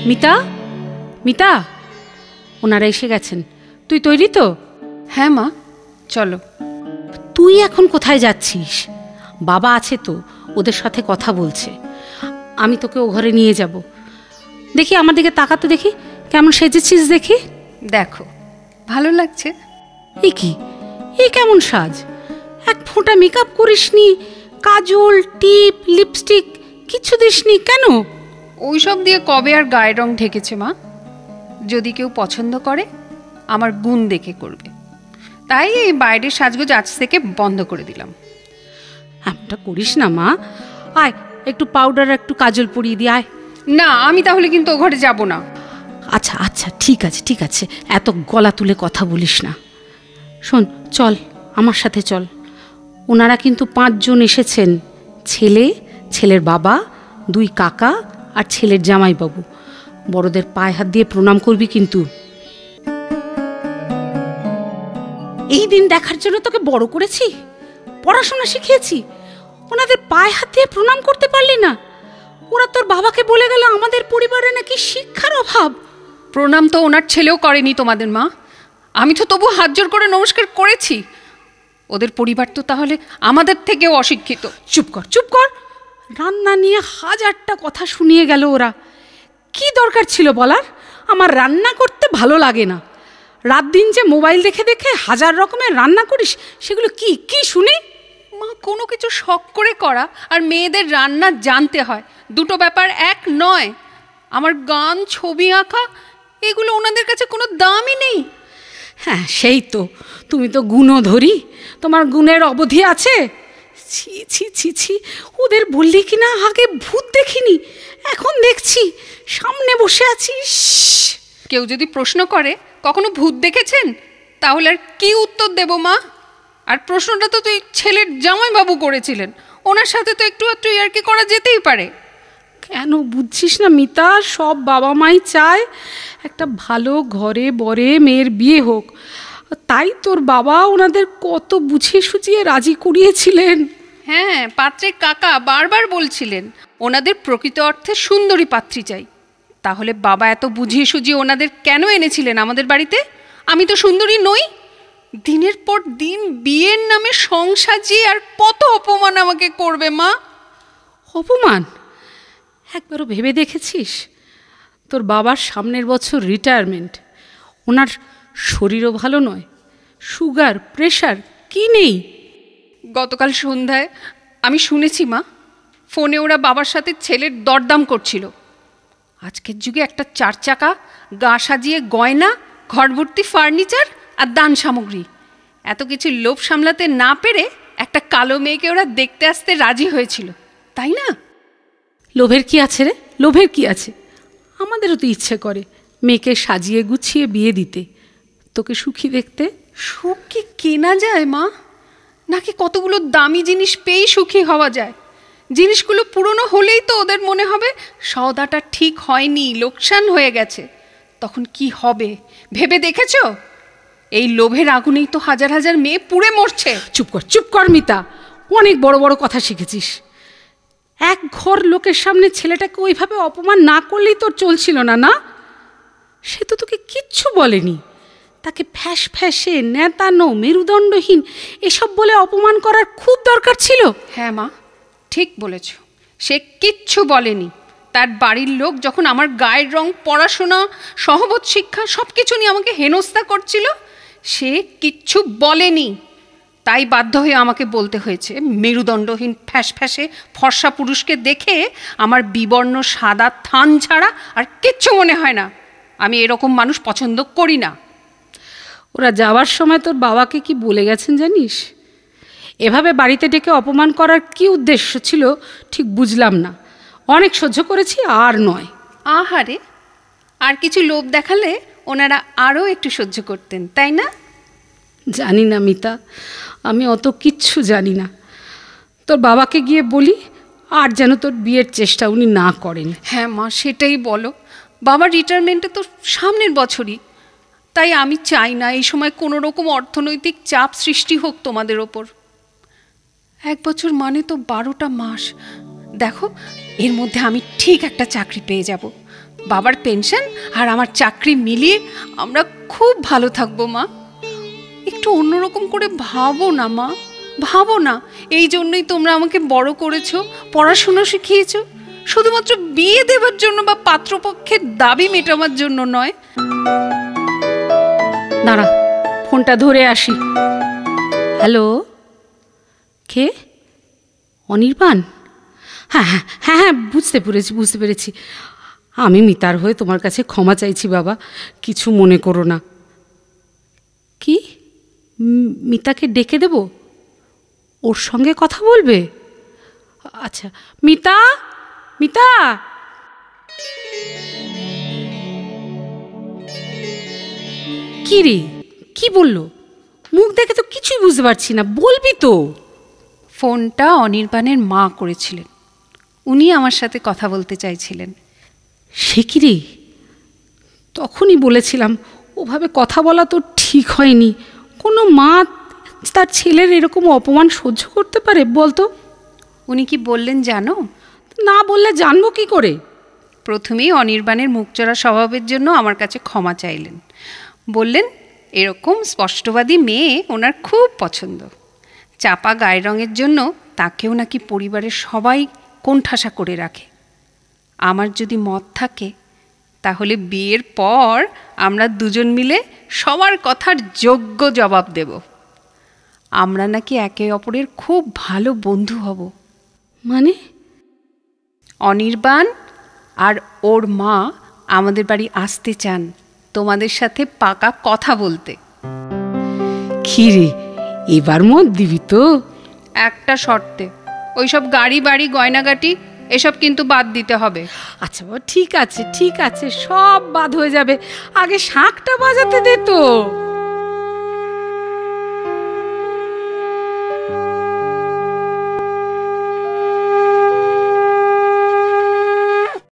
মিতা, মিতা, ওনারা এসে গেছেন। তুই তৈরি তো? হ্যাঁ মা, চলো। তুই এখন কোথায় যাচ্ছিস? বাবা আছে তো, ওদের সাথে কথা বলছে। আমি তোকে ও ঘরে নিয়ে যাব। দেখি আমার দিকে তাকাতে, দেখি কেমন সেজেছিস দেখি। দেখো, ভালো লাগছে। এ কি, এ কেমন সাজ? এক ফোঁটা মেকআপ করিসনি, কাজল, টিপ, লিপস্টিক কিছু দিসনি কেন? ওইসব দিয়ে কবে আর গায়ের রং ঢেকেছে মা? যদি কেউ পছন্দ করে, আমার গুণ দেখে করবে, তাই এই বাইরের সাজগোজ আজ থেকে বন্ধ করে দিলাম। এমনটা করিস না মা। আয়, একটু পাউডার একটু কাজল পরিয়ে দি, আয়। না, আমি তাহলে কিন্তু ও ঘরে যাব না। আচ্ছা আচ্ছা, ঠিক আছে ঠিক আছে, এত গলা তুলে কথা বলিস না। শোন, চল আমার সাথে চল। ওনারা কিন্তু 5 জন এসেছেন। ছেলে, ছেলের বাবা, 2 কাকা আর ছেলের জামাইবাবু। বড়দের পায়ে হাত দিয়ে প্রণাম করবি কিন্তু। এই দিন দেখার জন্য তোকে বড় করেছি, পড়াশোনা শিখিয়েছি, ওনাদের পায়ে হাত দিয়ে প্রণাম করতে পারলি না? ওরা তোর বাবাকে বলে গেল আমাদের পরিবারে নাকি শিক্ষার অভাব। প্রণাম তো ওনার ছেলেও করেনি তোমাদের মা। আমি তো তবু হাত জোর করে নমস্কার করেছি। ওদের পরিবার তো তাহলে আমাদের থেকেও অশিক্ষিত। চুপ কর চুপ কর। রান্না নিয়ে 1000টা কথা শুনিয়ে গেল ওরা। কি দরকার ছিল বলার আমার রান্না করতে ভালো লাগে না? রাত দিন যে মোবাইল দেখে দেখে 1000 রকমের রান্না করিস, সেগুলো কি কি শুনি? মা, কোনো কিছু শখ করে করা আর মেয়েদের রান্না জানতে হয়, দুটো ব্যাপার এক নয়। আমার গান, ছবি আঁকা, এগুলো ওনাদের কাছে কোনো দামই নেই। হ্যাঁ, সেই তো। তুমি তো গুণধরী, তোমার গুণের অবধি আছে। ছি ছি ছি ছি, ওদের বললি কি না আগে ভূত দেখিনি, এখন দেখছি সামনে বসে আছিস। কেউ যদি প্রশ্ন করে কখনো ভূত দেখেছেন, তাহলে আর কি উত্তর দেব মা? আর প্রশ্নটা তো তুই ছেলের জামাইবাবু করেছিলেন, ওনার সাথে তো একটু একটু ইয়ার্কি করা যেতেই পারে। কেন বুঝছিস না মিতা? সব বাবা মাই চায় একটা ভালো ঘরে বরে মেয়ের বিয়ে হোক। তাই তোর বাবা ওনাদের কত বুঝিয়ে সুঝিয়ে রাজি করিয়েছিলেন। হ্যাঁ, পাত্রের কাকা বারবার বলছিলেন ওনাদের প্রকৃত অর্থে সুন্দরী পাত্রী চাই। তাহলে বাবা এত বুঝিয়ে সুঝিয়ে ওনাদের কেন এনেছিলেন আমাদের বাড়িতে? আমি তো সুন্দরী নই। দিনের পর দিন বিয়ের নামে সংসাজিয়ে আর কত অপমান আমাকে করবে মা। অপমান? একবারও ভেবে দেখেছিস? তোর বাবার সামনের বছর রিটায়ারমেন্ট, ওনার শরীরও ভালো নয়, সুগার, প্রেশার কি নেই। গতকাল সন্ধ্যায় আমি শুনেছি মা, ফোনে ওরা বাবার সাথে ছেলের দরদাম করছিল। আজকের যুগে একটা 4 চাকা, গা সাজিয়ে গয়না, ঘর ভর্তি ফার্নিচার আর দান সামগ্রী, এত কিছু লোভ সামলাতে না পেরে একটা কালো মেয়েকে ওরা দেখতে আসতে রাজি হয়েছিল, তাই না? লোভের কি আছে রে? লোভের কি আছে? আমাদেরও তো ইচ্ছে করে মেয়েকে সাজিয়ে গুছিয়ে বিয়ে দিতে, তোকে সুখী দেখতে। সুখ কি কেনা যায় মা? নাকি কতগুলো দামি জিনিস পেয়েই সুখী হওয়া যায়? জিনিসগুলো পুরনো হলেই তো ওদের মনে হবে সওদাটা ঠিক হয়নি, লোকসান হয়ে গেছে। তখন কি হবে ভেবে দেখেছ? এই লোভের আগুনেই তো হাজার হাজার মেয়ে পুড়ে মরছে। চুপ কর চুপ কর মিতা, অনেক বড় বড় কথা শিখেছিস। এক ঘর লোকের সামনে ছেলেটাকে ওইভাবে অপমান না করলেই তোর চলছিল না? না, সে তো তোকে কিচ্ছু বলেনি। তাকে ফ্যাস ফ্যাসে, নেতানো, মেরুদণ্ডহীন এসব বলে অপমান করার খুব দরকার ছিল। হ্যাঁ মা, ঠিক বলেছ, সে কিচ্ছু বলেনি। তার বাড়ির লোক যখন আমার গায়ের রং, পড়াশোনা, সহবত শিক্ষা সব কিছু নিয়ে আমাকে হেনস্থা করছিল, সে কিচ্ছু বলেনি। তাই বাধ্য হয়ে আমাকে বলতে হয়েছে, মেরুদণ্ডহীন ফ্যাস ফ্যাসে ফর্সা পুরুষকে দেখে আমার বিবর্ণ সাদা থান ছাড়া আর কিচ্ছু মনে হয় না। আমি এরকম মানুষ পছন্দ করি না। ওরা যাওয়ার সময় তোর বাবাকে কি বলে গেছেন জানিস? এভাবে বাড়িতে ডেকে অপমান করার কি উদ্দেশ্য ছিল ঠিক বুঝলাম না। অনেক সহ্য করেছি, আর নয়। আহারে, আর কিছু লোভ দেখালে ওনারা আরও একটু সহ্য করতেন, তাই না? জানি না মিতা, আমি অত কিচ্ছু জানি না। তোর বাবাকে গিয়ে বলি আর যেন তোর বিয়ের চেষ্টা উনি না করেন। হ্যাঁ মা, সেটাই বলো। বাবার রিটায়ারমেন্টে তো সামনের বছরই, তাই আমি চাই না এই সময় কোনো রকম অর্থনৈতিক চাপ সৃষ্টি হোক তোমাদের ওপর। 1 বছর মানে তো 12টা মাস। দেখো, এর মধ্যে আমি ঠিক একটা চাকরি পেয়ে যাব, বাবার পেনশন আর আমার চাকরি মিলিয়ে আমরা খুব ভালো থাকবো মা। একটু অন্যরকম করে ভাবো না মা, ভাবো না। এই জন্যই তোমরা আমাকে বড় করেছো, পড়াশোনা শিখিয়েছো, শুধুমাত্র বিয়ে দেওয়ার জন্য বা পাত্রপক্ষের দাবি মেটাবার জন্য নয়। দাঁড়া, ফোনটা ধরে আসি। হ্যালো, কে? অনির্বাণ? হ্যাঁ হ্যাঁ হ্যাঁ হ্যাঁ, বুঝতে পেরেছি। আমি মিতার হয়ে তোমার কাছে ক্ষমা চাইছি বাবা, কিছু মনে করো না। কি, মিতাকে ডেকে দেব? ওর সঙ্গে কথা বলবে? আচ্ছা। মিতা, মিতা। কি রে, কি বললো? মুখ দেখে তো কিছুই বুঝতে পারছি না, বলবি তো? ফোনটা অনির্বাণের মা করেছিলেন, উনি আমার সাথে কথা বলতে চাইছিলেন। সে কি রে, তখনই বলেছিলাম ওভাবে কথা বলা তো ঠিক হয়নি। কোনো মা তার ছেলের এরকম অপমান সহ্য করতে পারে বলতো? উনি কি বললেন জানো? না বললে জানবো কি করে? প্রথমেই অনির্বাণের মুখচোরা স্বভাবের জন্য আমার কাছে ক্ষমা চাইলেন। বললেন এরকম স্পষ্টবাদী মেয়ে ওনার খুব পছন্দ। চাপা গায়ের রঙের জন্য তাকেও নাকি পরিবারের সবাই কোণঠাসা করে রাখে। আমার যদি মত থাকে তাহলে বিয়ের পর আমরা দুজন মিলে সবার কথার যোগ্য জবাব দেব। আমরা নাকি একে অপরের খুব ভালো বন্ধু হব। মানে? অনির্বাণ আর ওর মা আমাদের বাড়ি আসতে চান তোমাদের সাথে পাকা কথা বলতে। কি রে, এবার মত দিবি তো? একটা শর্তে, ওইসব গাড়ি বাড়ি গয়নাগাটি এসব কিন্তু বাদ দিতে হবে। আচ্ছা বাবা, ঠিক আছে, সব বাদ হয়ে যাবে, আগে শাঁখটা বাজাতে দে তো।